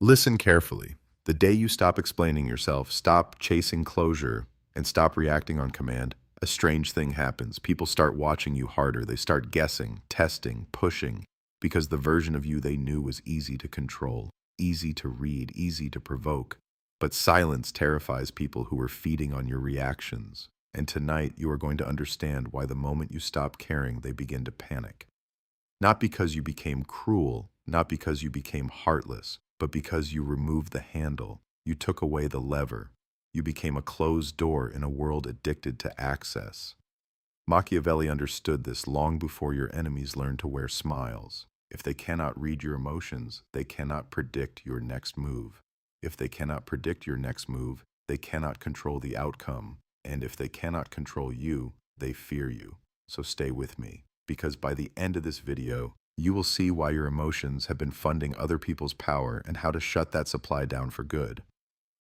Listen carefully. The day you stop explaining yourself, stop chasing closure, and stop reacting on command, a strange thing happens. People start watching you harder. They start guessing, testing, pushing, because the version of you they knew was easy to control, easy to read, easy to provoke. But silence terrifies people who are feeding on your reactions. And tonight, you are going to understand why the moment you stop caring, they begin to panic. Not because you became cruel, not because you became heartless, but because you removed the handle, you took away the lever. You became a closed door in a world addicted to access. Machiavelli understood this long before your enemies learned to wear smiles. If they cannot read your emotions, they cannot predict your next move. If they cannot predict your next move, they cannot control the outcome. And if they cannot control you, they fear you. So stay with me, because by the end of this video, you will see why your emotions have been funding other people's power and how to shut that supply down for good.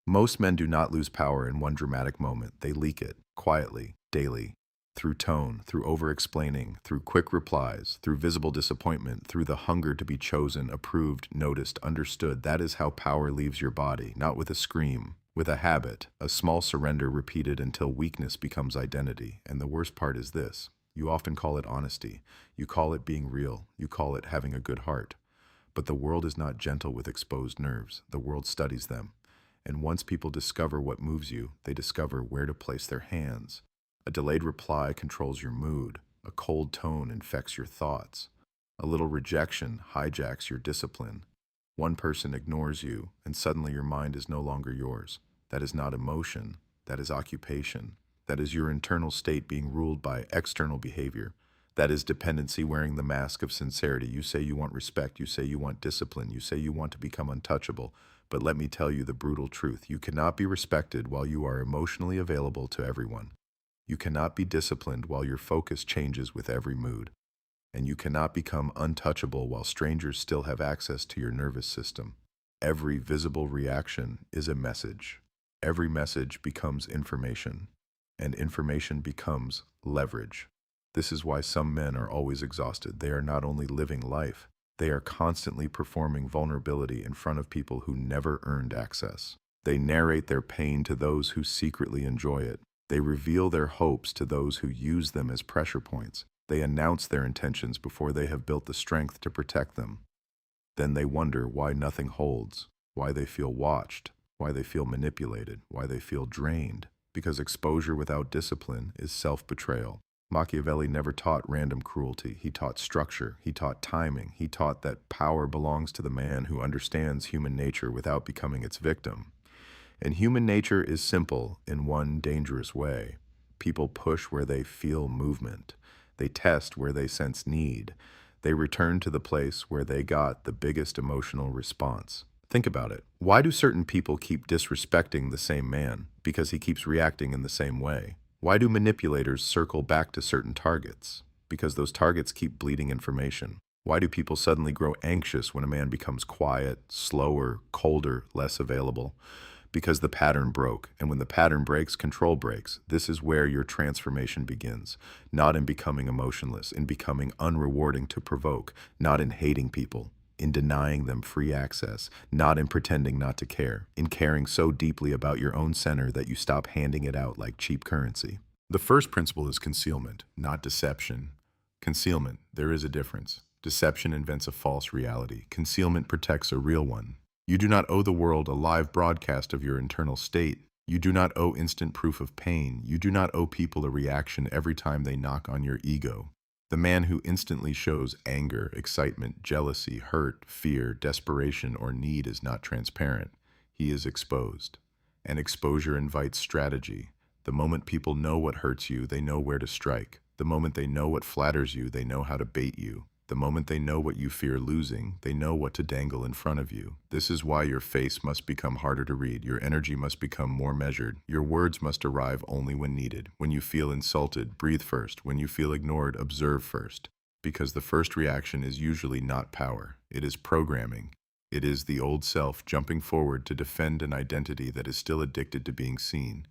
Most men do not lose power in one dramatic moment. They leak it, quietly, daily, through tone, through over-explaining, through quick replies, through visible disappointment, through the hunger to be chosen, approved, noticed, understood. That is how power leaves your body, not with a scream, with a habit, a small surrender repeated until weakness becomes identity. And the worst part is this. You often call it honesty. You call it being real. You call it having a good heart. But the world is not gentle with exposed nerves. The world studies them. And once people discover what moves you, they discover where to place their hands. A delayed reply controls your mood. A cold tone infects your thoughts. A little rejection hijacks your discipline. One person ignores you, and suddenly your mind is no longer yours. That is not emotion. That is occupation. That is your internal state being ruled by external behavior. That is dependency wearing the mask of sincerity. You say you want respect. You say you want discipline. You say you want to become untouchable. But let me tell you the brutal truth. You cannot be respected while you are emotionally available to everyone. You cannot be disciplined while your focus changes with every mood. And you cannot become untouchable while strangers still have access to your nervous system. Every visible reaction is a message. Every message becomes information. And information becomes leverage. This is why some men are always exhausted. They are not only living life, they are constantly performing vulnerability in front of people who never earned access. They narrate their pain to those who secretly enjoy it. They reveal their hopes to those who use them as pressure points. They announce their intentions before they have built the strength to protect them. Then they wonder why nothing holds, why they feel watched, why they feel manipulated, why they feel drained. Because exposure without discipline is self-betrayal. Machiavelli never taught random cruelty. He taught structure. He taught timing. He taught that power belongs to the man who understands human nature without becoming its victim. And human nature is simple in one dangerous way. People push where they feel movement. They test where they sense need. They return to the place where they got the biggest emotional response. Think about it. Why do certain people keep disrespecting the same man? Because he keeps reacting in the same way. Why do manipulators circle back to certain targets? Because those targets keep bleeding information. Why do people suddenly grow anxious when a man becomes quiet, slower, colder, less available? Because the pattern broke, and when the pattern breaks, control breaks. This is where your transformation begins. Not in becoming emotionless, in becoming unrewarding to provoke, not in hating people, in denying them free access, not in pretending not to care, in caring so deeply about your own center that you stop handing it out like cheap currency. The first principle is concealment, not deception. Concealment, there is a difference. Deception invents a false reality. Concealment protects a real one. You do not owe the world a live broadcast of your internal state. You do not owe instant proof of pain. You do not owe people a reaction every time they knock on your ego. The man who instantly shows anger, excitement, jealousy, hurt, fear, desperation, or need is not transparent. He is exposed. And exposure invites strategy. The moment people know what hurts you, they know where to strike. The moment they know what flatters you, they know how to bait you. The moment they know what you fear losing, they know what to dangle in front of you. This is why your face must become harder to read. Your energy must become more measured. Your words must arrive only when needed. When you feel insulted, breathe first. When you feel ignored, observe first. Because the first reaction is usually not power. It is programming. It is the old self jumping forward to defend an identity that is still addicted to being seen.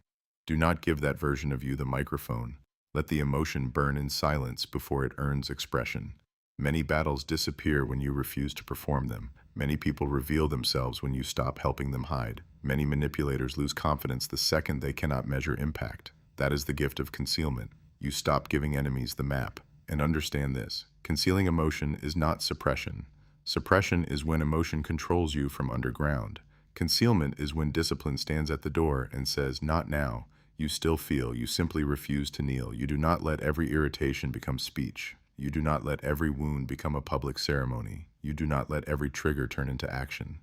Do not give that version of you the microphone. Let the emotion burn in silence before it earns expression. Many battles disappear when you refuse to perform them. Many people reveal themselves when you stop helping them hide. Many manipulators lose confidence the second they cannot measure impact. That is the gift of concealment. You stop giving enemies the map. And understand this: concealing emotion is not suppression. Suppression is when emotion controls you from underground. Concealment is when discipline stands at the door and says, "Not now." You still feel, you simply refuse to kneel. You do not let every irritation become speech. You do not let every wound become a public ceremony. You do not let every trigger turn into action.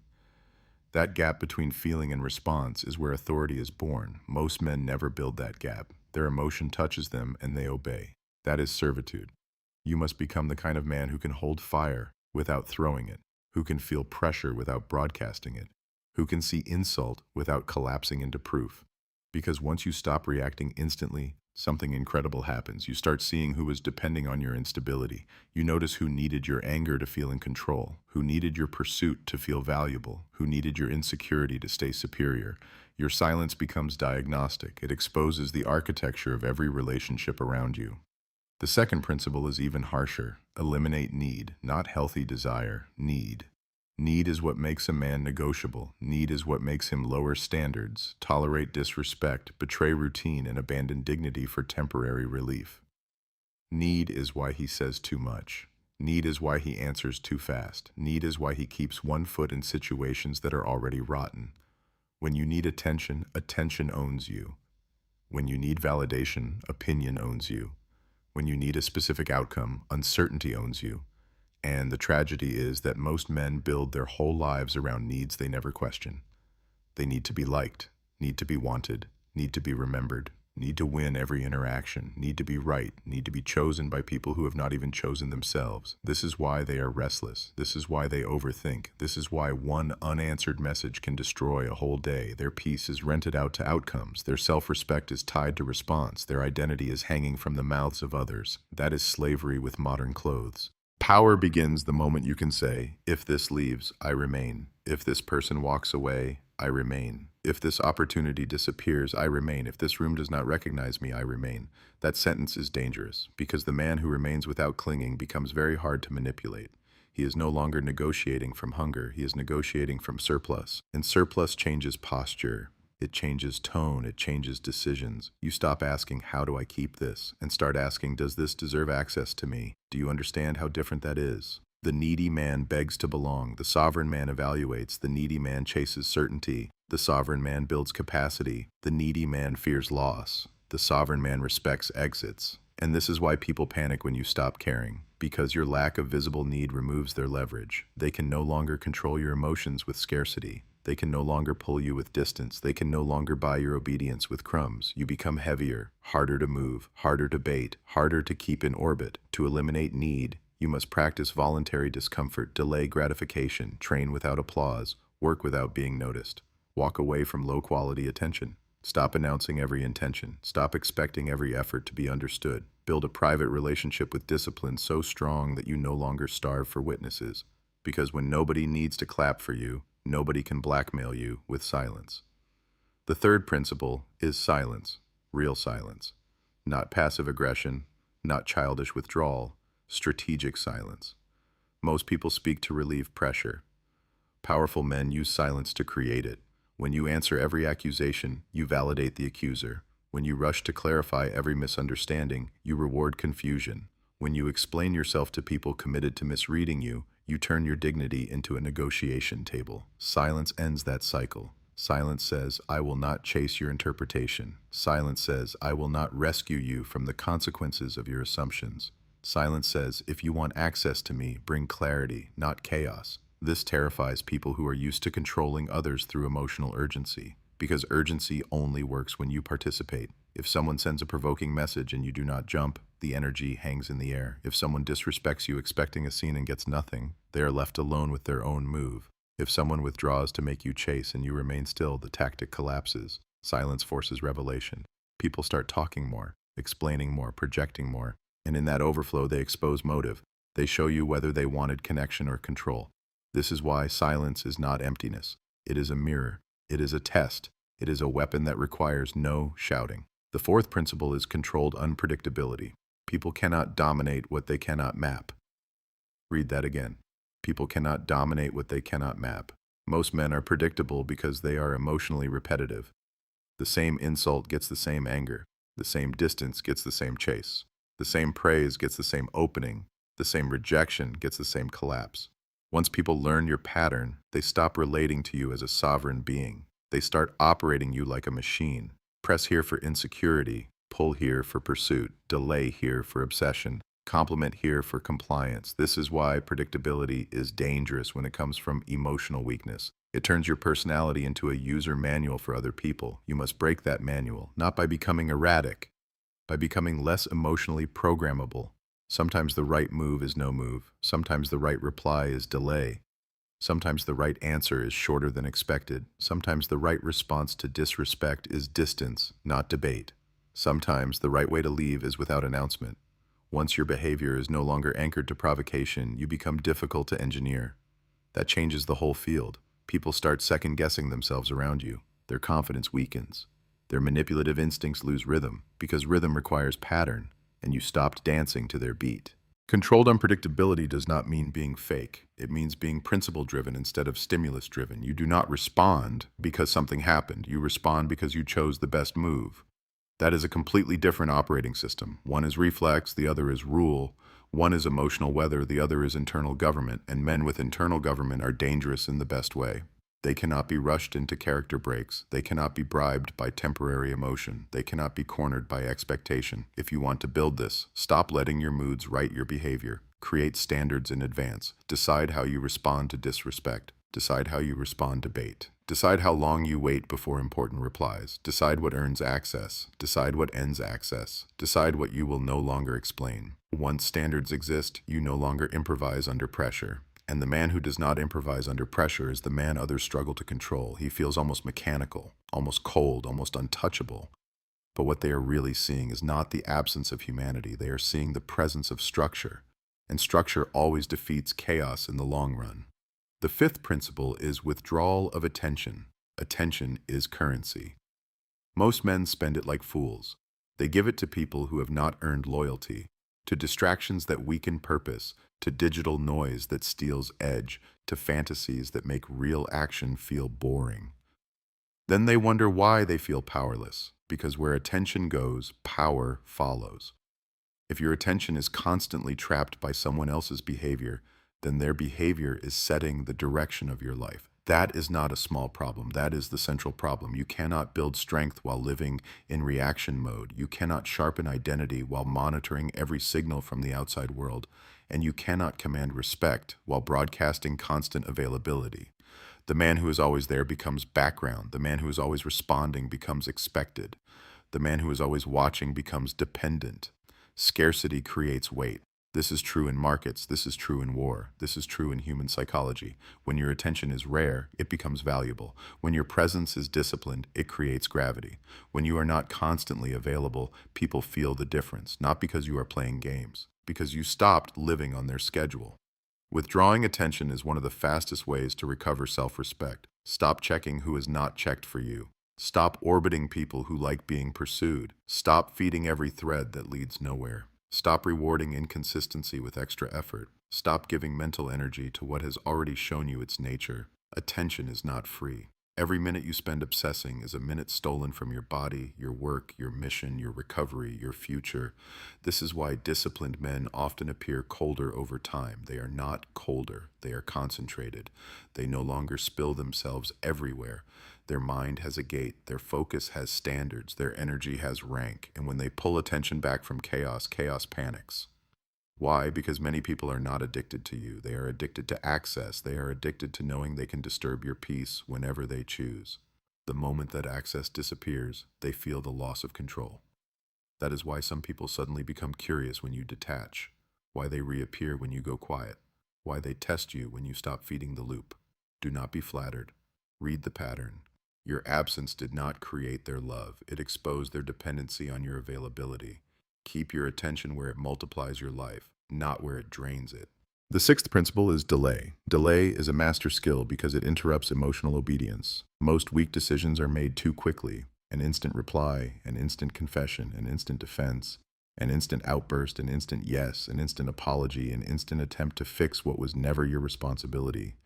That gap between feeling and response is where authority is born. Most men never build that gap. Their emotion touches them and they obey. That is servitude. You must become the kind of man who can hold fire without throwing it, who can feel pressure without broadcasting it, who can see insult without collapsing into proof. Because once you stop reacting instantly, something incredible happens. You start seeing who was depending on your instability. You notice who needed your anger to feel in control, who needed your pursuit to feel valuable, who needed your insecurity to stay superior. Your silence becomes diagnostic. It exposes the architecture of every relationship around you. The second principle is even harsher. Eliminate need, not healthy desire, need. Need is what makes a man negotiable. Need is what makes him lower standards, tolerate disrespect, betray routine, and abandon dignity for temporary relief. Need is why he says too much. Need is why he answers too fast. Need is why he keeps one foot in situations that are already rotten. When you need attention, attention owns you. When you need validation, opinion owns you. When you need a specific outcome, uncertainty owns you. And the tragedy is that most men build their whole lives around needs they never question. They need to be liked, need to be wanted, need to be remembered, need to win every interaction, need to be right, need to be chosen by people who have not even chosen themselves. This is why they are restless. This is why they overthink. This is why one unanswered message can destroy a whole day. Their peace is rented out to outcomes. Their self-respect is tied to response. Their identity is hanging from the mouths of others. That is slavery with modern clothes. Power begins the moment you can say, "If this leaves, I remain. If this person walks away, I remain. If this opportunity disappears, I remain. If this room does not recognize me, I remain." That sentence is dangerous, because the man who remains without clinging becomes very hard to manipulate. He is no longer negotiating from hunger, he is negotiating from surplus. And surplus changes posture. It changes tone, it changes decisions. You stop asking, "How do I keep this?" and start asking, "Does this deserve access to me?" Do you understand how different that is? The needy man begs to belong. The sovereign man evaluates. The needy man chases certainty. The sovereign man builds capacity. The needy man fears loss. The sovereign man respects exits. And this is why people panic when you stop caring, because your lack of visible need removes their leverage. They can no longer control your emotions with scarcity. They can no longer pull you with distance. They can no longer buy your obedience with crumbs. You become heavier, harder to move, harder to bait, harder to keep in orbit. To eliminate need, you must practice voluntary discomfort, delay gratification, train without applause, work without being noticed. Walk away from low-quality attention. Stop announcing every intention. Stop expecting every effort to be understood. Build a private relationship with discipline so strong that you no longer starve for witnesses. Because when nobody needs to clap for you, nobody can blackmail you with silence. The third principle is silence, real silence. Not passive aggression, not childish withdrawal, strategic silence. Most people speak to relieve pressure. Powerful men use silence to create it. When you answer every accusation, you validate the accuser. When you rush to clarify every misunderstanding, you reward confusion. When you explain yourself to people committed to misreading you, you turn your dignity into a negotiation table. Silence ends that cycle. Silence says, "I will not chase your interpretation." Silence says, "I will not rescue you from the consequences of your assumptions." Silence says, "If you want access to me, bring clarity, not chaos." This terrifies people who are used to controlling others through emotional urgency, because urgency only works when you participate. If someone sends a provoking message and you do not jump, the energy hangs in the air. If someone disrespects you expecting a scene and gets nothing, they are left alone with their own move. If someone withdraws to make you chase and you remain still, the tactic collapses. Silence forces revelation. People start talking more, explaining more, projecting more, and in that overflow they expose motive. They show you whether they wanted connection or control. This is why silence is not emptiness. It is a mirror. It is a test. It is a weapon that requires no shouting. The fourth principle is controlled unpredictability. People cannot dominate what they cannot map. Read that again. People cannot dominate what they cannot map. Most men are predictable because they are emotionally repetitive. The same insult gets the same anger. The same distance gets the same chase. The same praise gets the same opening. The same rejection gets the same collapse. Once people learn your pattern, they stop relating to you as a sovereign being. They start operating you like a machine. Press here for insecurity, pull here for pursuit, delay here for obsession, compliment here for compliance. This is why predictability is dangerous when it comes from emotional weakness. It turns your personality into a user manual for other people. You must break that manual, not by becoming erratic, by becoming less emotionally programmable. Sometimes the right move is no move. Sometimes the right reply is delay. Sometimes the right answer is shorter than expected. Sometimes the right response to disrespect is distance, not debate. Sometimes the right way to leave is without announcement. Once your behavior is no longer anchored to provocation, you become difficult to engineer. That changes the whole field. People start second-guessing themselves around you. Their confidence weakens. Their manipulative instincts lose rhythm, because rhythm requires pattern, and you stopped dancing to their beat. Controlled unpredictability does not mean being fake. It means being principle-driven instead of stimulus-driven. You do not respond because something happened. You respond because you chose the best move. That is a completely different operating system. One is reflex, the other is rule. One is emotional weather, the other is internal government, and men with internal government are dangerous in the best way. They cannot be rushed into character breaks. They cannot be bribed by temporary emotion. They cannot be cornered by expectation. If you want to build this, stop letting your moods write your behavior. Create standards in advance. Decide how you respond to disrespect. Decide how you respond to bait. Decide how long you wait before important replies. Decide what earns access. Decide what ends access. Decide what you will no longer explain. Once standards exist, you no longer improvise under pressure. And the man who does not improvise under pressure is the man others struggle to control. He feels almost mechanical, almost cold, almost untouchable. But what they are really seeing is not the absence of humanity. They are seeing the presence of structure. And structure always defeats chaos in the long run. The fifth principle is withdrawal of attention. Attention is currency. Most men spend it like fools. They give it to people who have not earned loyalty, to distractions that weaken purpose, to digital noise that steals edge, to fantasies that make real action feel boring. Then they wonder why they feel powerless, because where attention goes, power follows. If your attention is constantly trapped by someone else's behavior, then their behavior is setting the direction of your life. That is not a small problem. That is the central problem. You cannot build strength while living in reaction mode. You cannot sharpen identity while monitoring every signal from the outside world. And you cannot command respect while broadcasting constant availability. The man who is always there becomes background. The man who is always responding becomes expected. The man who is always watching becomes dependent. Scarcity creates weight. This is true in markets. This is true in war. This is true in human psychology. When your attention is rare, it becomes valuable. When your presence is disciplined, it creates gravity. When you are not constantly available, people feel the difference, not because you are playing games, because you stopped living on their schedule. Withdrawing attention is one of the fastest ways to recover self-respect. Stop checking who is not checked for you. Stop orbiting people who like being pursued. Stop feeding every thread that leads nowhere. Stop rewarding inconsistency with extra effort. Stop giving mental energy to what has already shown you its nature. Attention is not free. Every minute you spend obsessing is a minute stolen from your body, your work, your mission, your recovery, your future. This is why disciplined men often appear colder over time. They are not colder. They are concentrated. They no longer spill themselves everywhere. Their mind has a gate, their focus has standards, their energy has rank, and when they pull attention back from chaos, chaos panics. Why? Because many people are not addicted to you. They are addicted to access. They are addicted to knowing they can disturb your peace whenever they choose. The moment that access disappears, they feel the loss of control. That is why some people suddenly become curious when you detach, why they reappear when you go quiet, why they test you when you stop feeding the loop. Do not be flattered. Read the pattern. Your absence did not create their love. It exposed their dependency on your availability. Keep your attention where it multiplies your life, not where it drains it. The sixth principle is delay. Delay is a master skill because it interrupts emotional obedience. Most weak decisions are made too quickly. An instant reply, an instant confession, an instant defense. An instant outburst, an instant yes, an instant apology, an instant attempt to fix what was never your responsibility.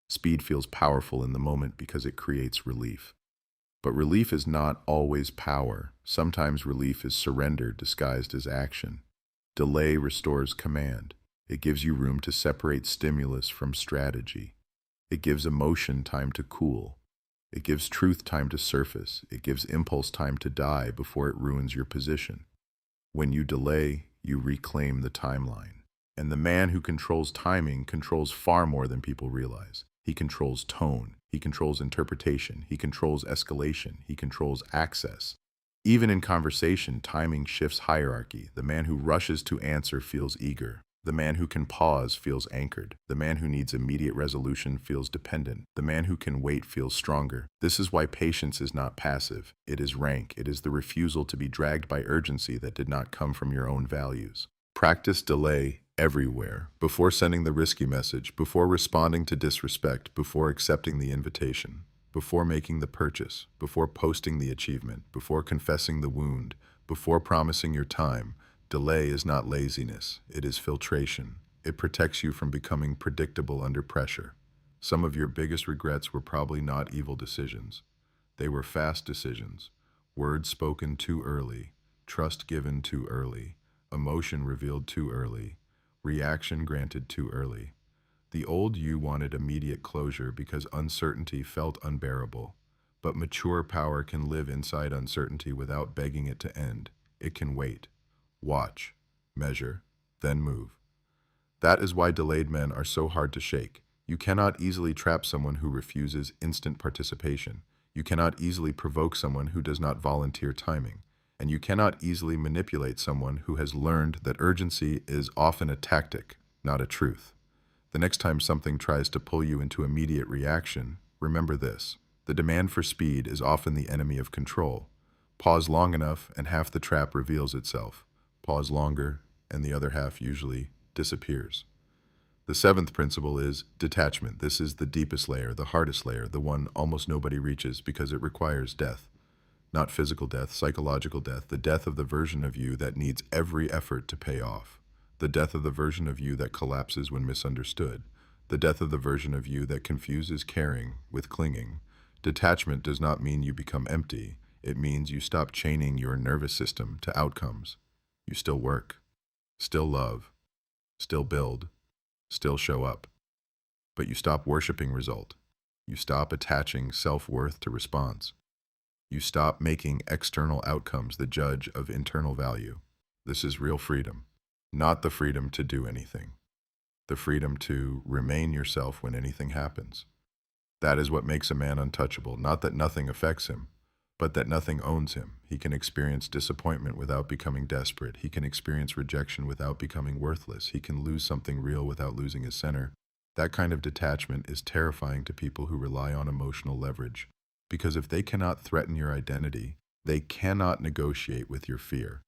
Speed feels powerful in the moment because it creates relief. But relief is not always power. Sometimes relief is surrender disguised as action. Delay restores command. It gives you room to separate stimulus from strategy. It gives emotion time to cool. It gives truth time to surface. It gives impulse time to die before it ruins your position. When you delay, you reclaim the timeline. And the man who controls timing controls far more than people realize. He controls tone. He controls interpretation. He controls escalation. He controls access. Even in conversation, timing shifts hierarchy. The man who rushes to answer feels eager. The man who can pause feels anchored. The man who needs immediate resolution feels dependent. The man who can wait feels stronger. This is why patience is not passive. It is rank. It is the refusal to be dragged by urgency that did not come from your own values. Practice delay everywhere. Before sending the risky message, before responding to disrespect, before accepting the invitation, before making the purchase, before posting the achievement, before confessing the wound, before promising your time. Delay is not laziness, it is filtration. It protects you from becoming predictable under pressure. Some of your biggest regrets were probably not evil decisions. They were fast decisions. Words spoken too early, trust given too early, emotion revealed too early, reaction granted too early. The old you wanted immediate closure because uncertainty felt unbearable. But mature power can live inside uncertainty without begging it to end. It can wait. Watch, measure, then move. That is why delayed men are so hard to shake. You cannot easily trap someone who refuses instant participation. You cannot easily provoke someone who does not volunteer timing. And you cannot easily manipulate someone who has learned that urgency is often a tactic, not a truth. The next time something tries to pull you into immediate reaction, remember this. The demand for speed is often the enemy of control. Pause long enough and half the trap reveals itself. Pause longer, and the other half usually disappears. The seventh principle is detachment. This is the deepest layer, the hardest layer, the one almost nobody reaches because it requires death. Not physical death, psychological death, the death of the version of you that needs every effort to pay off. The death of the version of you that collapses when misunderstood. The death of the version of you that confuses caring with clinging. Detachment does not mean you become empty. It means you stop chaining your nervous system to outcomes. You still work, still love, still build, still show up. But you stop worshiping result. You stop attaching self-worth to response. You stop making external outcomes the judge of internal value. This is real freedom, not the freedom to do anything. The freedom to remain yourself when anything happens. That is what makes a man untouchable, not that nothing affects him, but that nothing owns him. He can experience disappointment without becoming desperate. He can experience rejection without becoming worthless. He can lose something real without losing his center. That kind of detachment is terrifying to people who rely on emotional leverage. Because if they cannot threaten your identity, they cannot negotiate with your fear.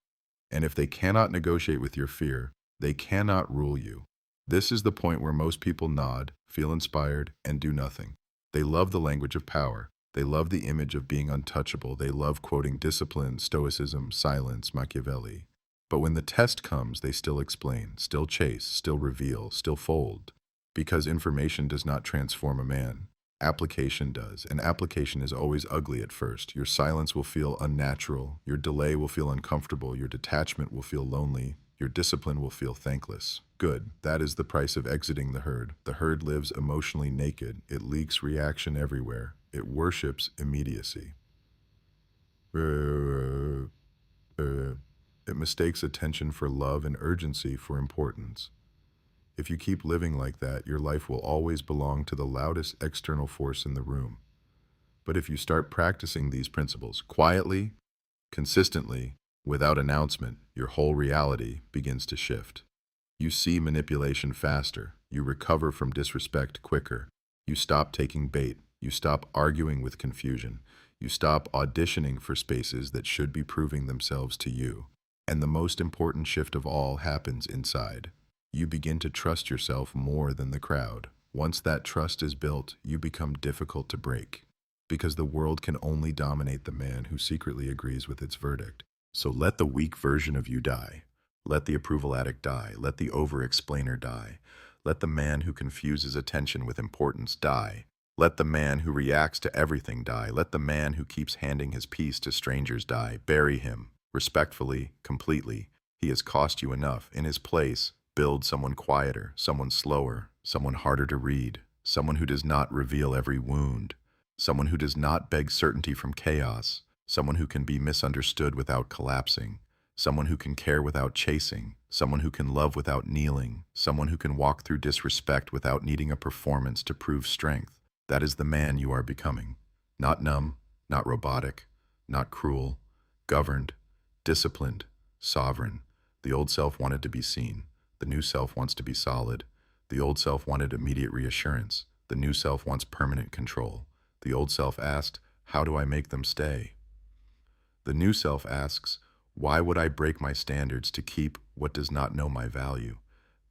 And if they cannot negotiate with your fear, they cannot rule you. This is the point where most people nod, feel inspired, and do nothing. They love the language of power. They love the image of being untouchable. They love quoting discipline, stoicism, silence, Machiavelli. But when the test comes, they still explain, still chase, still reveal, still fold. Because information does not transform a man. Application does, and application is always ugly at first. Your silence will feel unnatural. Your delay will feel uncomfortable. Your detachment will feel lonely. Your discipline will feel thankless. Good. That is the price of exiting the herd. The herd lives emotionally naked. It leaks reaction everywhere. It worships immediacy. It mistakes attention for love and urgency for importance. If you keep living like that, your life will always belong to the loudest external force in the room. But if you start practicing these principles quietly, consistently, without announcement, your whole reality begins to shift. You see manipulation faster. You recover from disrespect quicker. You stop taking bait. You stop arguing with confusion. You stop auditioning for spaces that should be proving themselves to you. And the most important shift of all happens inside. You begin to trust yourself more than the crowd. Once that trust is built, you become difficult to break. Because the world can only dominate the man who secretly agrees with its verdict. So let the weak version of you die. Let the approval addict die. Let the over-explainer die. Let the man who confuses attention with importance die. Let the man who reacts to everything die. Let the man who keeps handing his peace to strangers die. Bury him, respectfully, completely. He has cost you enough. In his place, build someone quieter, someone slower, someone harder to read, someone who does not reveal every wound, someone who does not beg certainty from chaos, someone who can be misunderstood without collapsing, someone who can care without chasing, someone who can love without kneeling, someone who can walk through disrespect without needing a performance to prove strength. That is the man you are becoming. Not numb, not robotic, not cruel, governed, disciplined, sovereign. The old self wanted to be seen. The new self wants to be solid. The old self wanted immediate reassurance. The new self wants permanent control. The old self asked, "How do I make them stay?" The new self asks, "Why would I break my standards to keep what does not know my value?"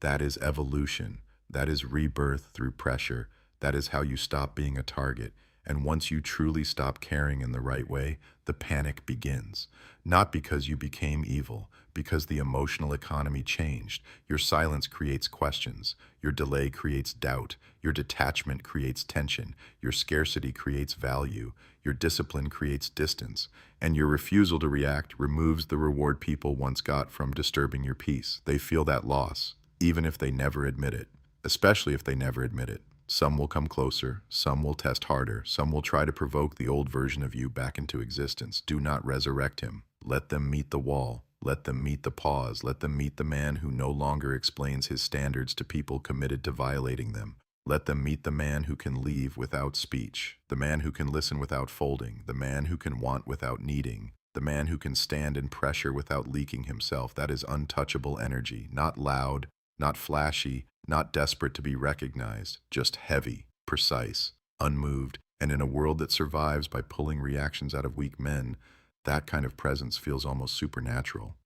That is evolution. That is rebirth through pressure. That is how you stop being a target. And once you truly stop caring in the right way, the panic begins. Not because you became evil, because the emotional economy changed. Your silence creates questions. Your delay creates doubt. Your detachment creates tension. Your scarcity creates value. Your discipline creates distance. And your refusal to react removes the reward people once got from disturbing your peace. They feel that loss, even if they never admit it, especially if they never admit it. Some will come closer, some will test harder, some will try to provoke the old version of you back into existence. Do not resurrect him. Let them meet the wall. Let them meet the pause. Let them meet the man who no longer explains his standards to people committed to violating them. Let them meet the man who can leave without speech, the man who can listen without folding, the man who can want without needing, the man who can stand in pressure without leaking himself. That is untouchable energy, not loud, not flashy, not desperate to be recognized, just heavy, precise, unmoved, and in a world that survives by pulling reactions out of weak men, that kind of presence feels almost supernatural.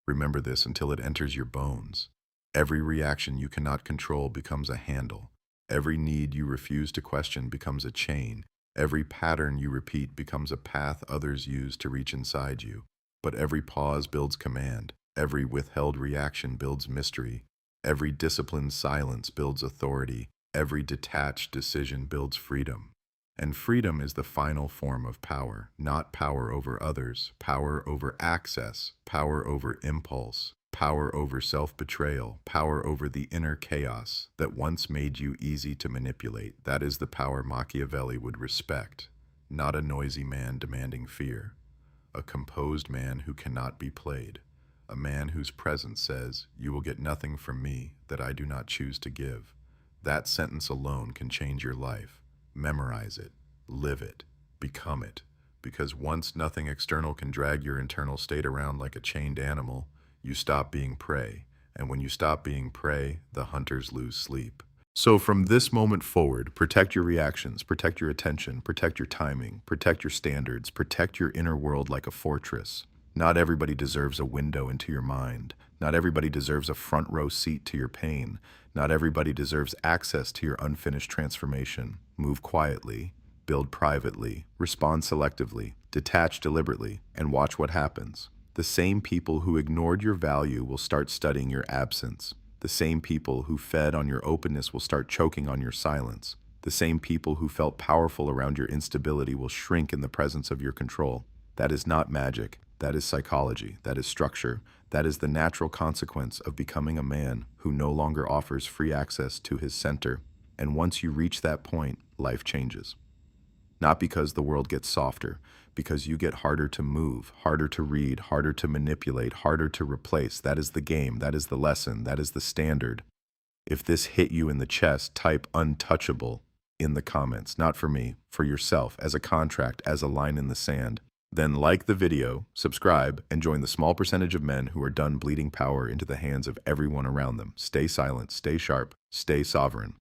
Remember this until it enters your bones. Every reaction you cannot control becomes a handle. Every need you refuse to question becomes a chain. Every pattern you repeat becomes a path others use to reach inside you. But every pause builds command. Every withheld reaction builds mystery. Every disciplined silence builds authority. Every detached decision builds freedom. And freedom is the final form of power, not power over others, power over access, power over impulse, power over self-betrayal, power over the inner chaos that once made you easy to manipulate. That is the power Machiavelli would respect, not a noisy man demanding fear, a composed man who cannot be played. A man whose presence says, "You will get nothing from me that I do not choose to give." That sentence alone can change your life. Memorize it, live it, become it. Because once nothing external can drag your internal state around like a chained animal, you stop being prey. And when you stop being prey, the hunters lose sleep. So from this moment forward, protect your reactions, protect your attention, protect your timing, protect your standards, protect your inner world like a fortress. Not everybody deserves a window into your mind. Not everybody deserves a front row seat to your pain. Not everybody deserves access to your unfinished transformation. Move quietly, build privately, respond selectively, detach deliberately, and watch what happens. The same people who ignored your value will start studying your absence. The same people who fed on your openness will start choking on your silence. The same people who felt powerful around your instability will shrink in the presence of your control. That is not magic. That is psychology. That is structure. That is the natural consequence of becoming a man who no longer offers free access to his center. And once you reach that point, life changes. Not because the world gets softer, because you get harder to move, harder to read, harder to manipulate, harder to replace. That is the game. That is the lesson. That is the standard. If this hit you in the chest, type untouchable in the comments. Not for me, for yourself, as a contract, as a line in the sand. Then like the video, subscribe, and join the small percentage of men who are done bleeding power into the hands of everyone around them. Stay silent, stay sharp, stay sovereign.